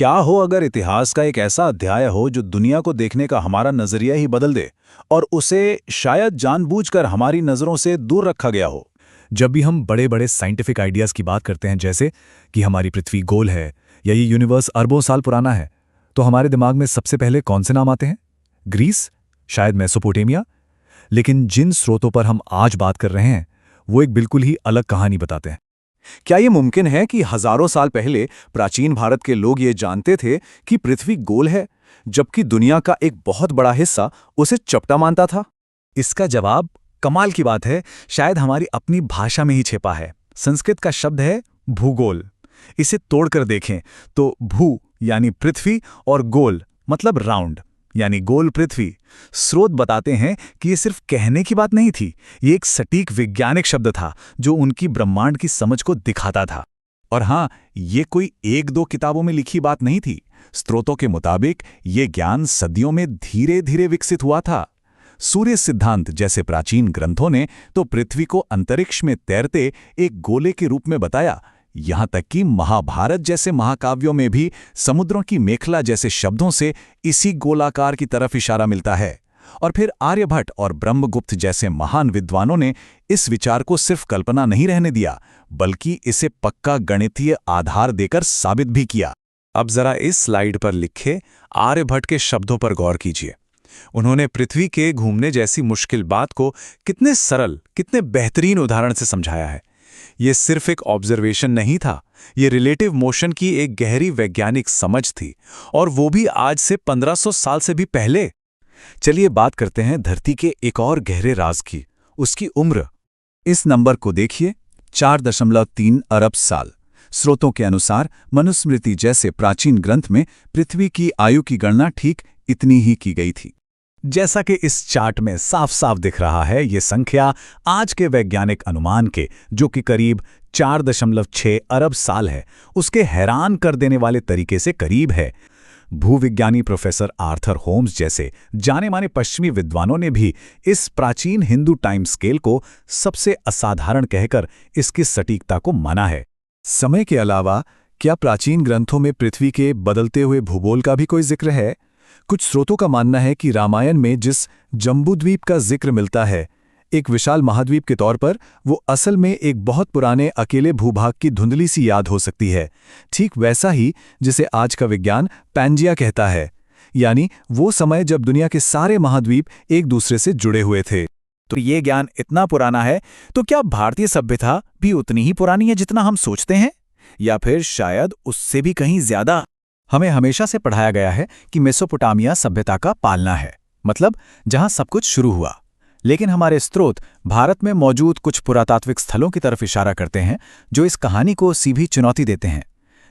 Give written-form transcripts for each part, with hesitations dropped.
क्या हो अगर इतिहास का एक ऐसा अध्याय हो जो दुनिया को देखने का हमारा नजरिया ही बदल दे और उसे शायद जानबूझकर हमारी नजरों से दूर रखा गया हो। जब भी हम बड़े बड़े साइंटिफिक आइडियाज़ की बात करते हैं, जैसे कि हमारी पृथ्वी गोल है या ये यूनिवर्स अरबों साल पुराना है, तो हमारे दिमाग में सबसे पहले कौन से नाम आते हैं? ग्रीस, शायद मेसोपोटामिया। लेकिन जिन स्रोतों पर हम आज बात कर रहे हैं वो एक बिल्कुल ही अलग कहानी बताते हैं। क्या ये मुमकिन है कि हजारों साल पहले प्राचीन भारत के लोग ये जानते थे कि पृथ्वी गोल है, जबकि दुनिया का एक बहुत बड़ा हिस्सा उसे चपटा मानता था? इसका जवाब कमाल की बात है, शायद हमारी अपनी भाषा में ही छिपा है। संस्कृत का शब्द है भूगोल। इसे तोड़कर देखें तो भू यानी पृथ्वी और गोल मतलब राउंड यानी गोल पृथ्वी। स्रोत बताते हैं कि ये सिर्फ कहने की बात नहीं थी, ये एक सटीक वैज्ञानिक शब्द था जो उनकी ब्रह्मांड की समझ को दिखाता था। और हाँ, ये कोई एक दो किताबों में लिखी बात नहीं थी। स्रोतों के मुताबिक ये ज्ञान सदियों में धीरे धीरे विकसित हुआ था। सूर्य सिद्धांत जैसे प्राचीन ग्रंथों ने तो पृथ्वी को अंतरिक्ष में तैरते एक गोले के रूप में बताया। यहाँ तक कि महाभारत जैसे महाकाव्यों में भी समुद्रों की मेखला जैसे शब्दों से इसी गोलाकार की तरफ इशारा मिलता है। और फिर आर्यभट्ट और ब्रह्मगुप्त जैसे महान विद्वानों ने इस विचार को सिर्फ कल्पना नहीं रहने दिया, बल्कि इसे पक्का गणितीय आधार देकर साबित भी किया। अब जरा इस स्लाइड पर लिखे आर्यभट्ट के शब्दों पर गौर कीजिए। उन्होंने पृथ्वी के घूमने जैसी मुश्किल बात को कितने सरल, कितने बेहतरीन उदाहरण से समझाया है। ये सिर्फ एक ऑब्जर्वेशन नहीं था, ये रिलेटिव मोशन की एक गहरी वैज्ञानिक समझ थी, और वो भी आज से 1500 साल से भी पहले। चलिए बात करते हैं धरती के एक और गहरे राज की, उसकी उम्र। इस नंबर को देखिए, 4.3 अरब साल। स्रोतों के अनुसार मनुस्मृति जैसे प्राचीन ग्रंथ में पृथ्वी की आयु की गणना ठीक इतनी ही की गई थी। जैसा कि इस चार्ट में साफ साफ दिख रहा है, ये संख्या आज के वैज्ञानिक अनुमान के, जो कि करीब 4.6 अरब साल है, उसके हैरान कर देने वाले तरीके से करीब है। भूविज्ञानी प्रोफेसर आर्थर होम्स जैसे जाने माने पश्चिमी विद्वानों ने भी इस प्राचीन हिंदू टाइम स्केल को सबसे असाधारण कहकर इसकी सटीकता को माना है। समय के अलावा क्या प्राचीन ग्रंथों में पृथ्वी के बदलते हुए भूगोल का भी कोई जिक्र है? कुछ स्रोतों का मानना है कि रामायण में जिस जम्बूद्वीप का जिक्र मिलता है, एक विशाल महाद्वीप के तौर पर, वो असल में एक बहुत पुराने अकेले भूभाग की धुंधली सी याद हो सकती है। ठीक वैसा ही जिसे आज का विज्ञान पैंजिया कहता है, यानी वो समय जब दुनिया के सारे महाद्वीप एक दूसरे से जुड़े हुए थे। तो ये ज्ञान इतना पुराना है, तो क्या भारतीय सभ्यता भी उतनी ही पुरानी है जितना हम सोचते हैं, या फिर शायद उससे भी कहीं ज्यादा? हमें हमेशा से पढ़ाया गया है कि मेसोपोटामिया सभ्यता का पालना है, मतलब जहां सब कुछ शुरू हुआ। लेकिन हमारे स्रोत भारत में मौजूद कुछ पुरातात्विक स्थलों की तरफ इशारा करते हैं जो इस कहानी को सीधी चुनौती देते हैं,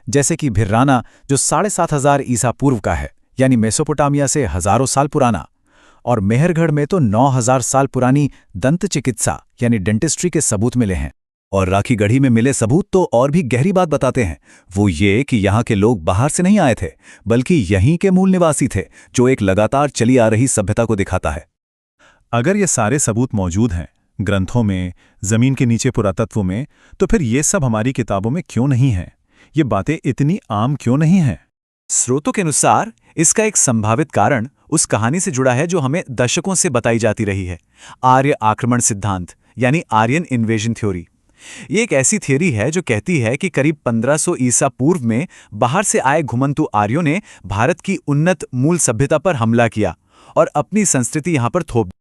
जैसे कि भिर्राना जो 7500 ईसा पूर्व का है, यानी मेसोपोटामिया से हजारों साल पुराना, और मेहरगढ़ में तो 9000 साल पुरानी दंत चिकित्सा यानी डेंटिस्ट्री के सबूत मिले हैं। और राखीगढ़ी में मिले सबूत तो और भी गहरी बात बताते हैं। वो ये कि यहाँ के लोग बाहर से नहीं आए थे, बल्कि यहीं के मूल निवासी थे, जो एक लगातार चली आ रही सभ्यता को दिखाता है। अगर ये सारे सबूत मौजूद हैं ग्रंथों में, जमीन के नीचे पुरातत्व में, तो फिर ये सब हमारी किताबों में क्यों नहीं है? ये बातें इतनी आम क्यों नहीं हैं? स्रोतों के अनुसार इसका एक संभावित कारण उस कहानी से जुड़ा है जो हमें दशकों से बताई जाती रही है, आर्य आक्रमण सिद्धांत यानी आर्यन इन्वेजन थ्योरी। ये एक ऐसी थियरी है जो कहती है कि करीब 1500 ईसा पूर्व में बाहर से आए घुमंतु आर्यों ने भारत की उन्नत मूल सभ्यता पर हमला किया और अपनी संस्कृति यहां पर थोप।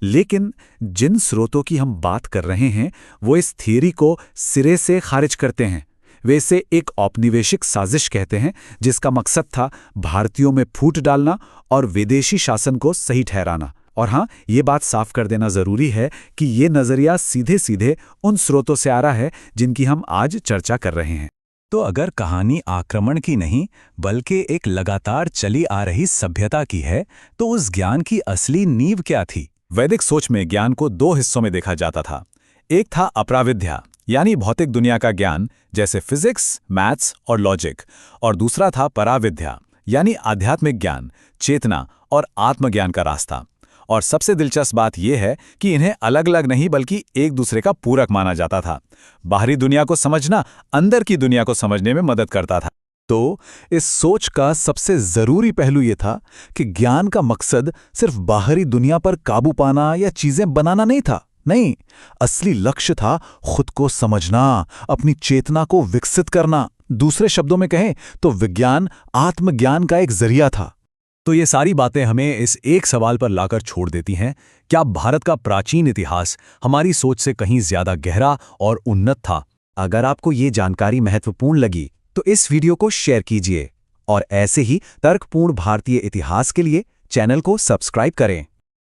लेकिन जिन स्रोतों की हम बात कर रहे हैं वो इस थियरी को सिरे से खारिज करते हैं। वे इसे एक औपनिवेशिक साजिश कहते हैं, जिसका मकसद था भारतीयों में फूट डालना और विदेशी शासन को सही ठहराना। और हाँ, ये बात साफ कर देना जरूरी है कि ये नजरिया सीधे सीधे उन स्रोतों से आ रहा है जिनकी हम आज चर्चा कर रहे हैं। तो अगर कहानी आक्रमण की नहीं बल्कि एक लगातार चली आ रही सभ्यता की है, तो उस ज्ञान की असली नींव क्या थी? वैदिक सोच में ज्ञान को दो हिस्सों में देखा जाता था। एक था अपराविद्या यानी भौतिक दुनिया का ज्ञान, जैसे फिजिक्स, मैथ्स और लॉजिक, और दूसरा था पराविद्या यानी आध्यात्मिक ज्ञान, चेतना और आत्मज्ञान का रास्ता। और सबसे दिलचस्प बात यह है कि इन्हें अलग अलग नहीं बल्कि एक दूसरे का पूरक माना जाता था। बाहरी दुनिया को समझना अंदर की दुनिया को समझने में मदद करता था। तो इस सोच का सबसे जरूरी पहलू ये था कि ज्ञान का मकसद सिर्फ बाहरी दुनिया पर काबू पाना या चीजें बनाना नहीं था। नहीं, असली लक्ष्य था खुद को समझना, अपनी चेतना को विकसित करना। दूसरे शब्दों में कहें तो विज्ञान आत्मज्ञान का एक जरिया था। तो ये सारी बातें हमें इस एक सवाल पर लाकर छोड़ देती हैं, क्या भारत का प्राचीन इतिहास हमारी सोच से कहीं ज्यादा गहरा और उन्नत था? अगर आपको ये जानकारी महत्वपूर्ण लगी तो इस वीडियो को शेयर कीजिए और ऐसे ही तर्कपूर्ण भारतीय इतिहास के लिए चैनल को सब्सक्राइब करें।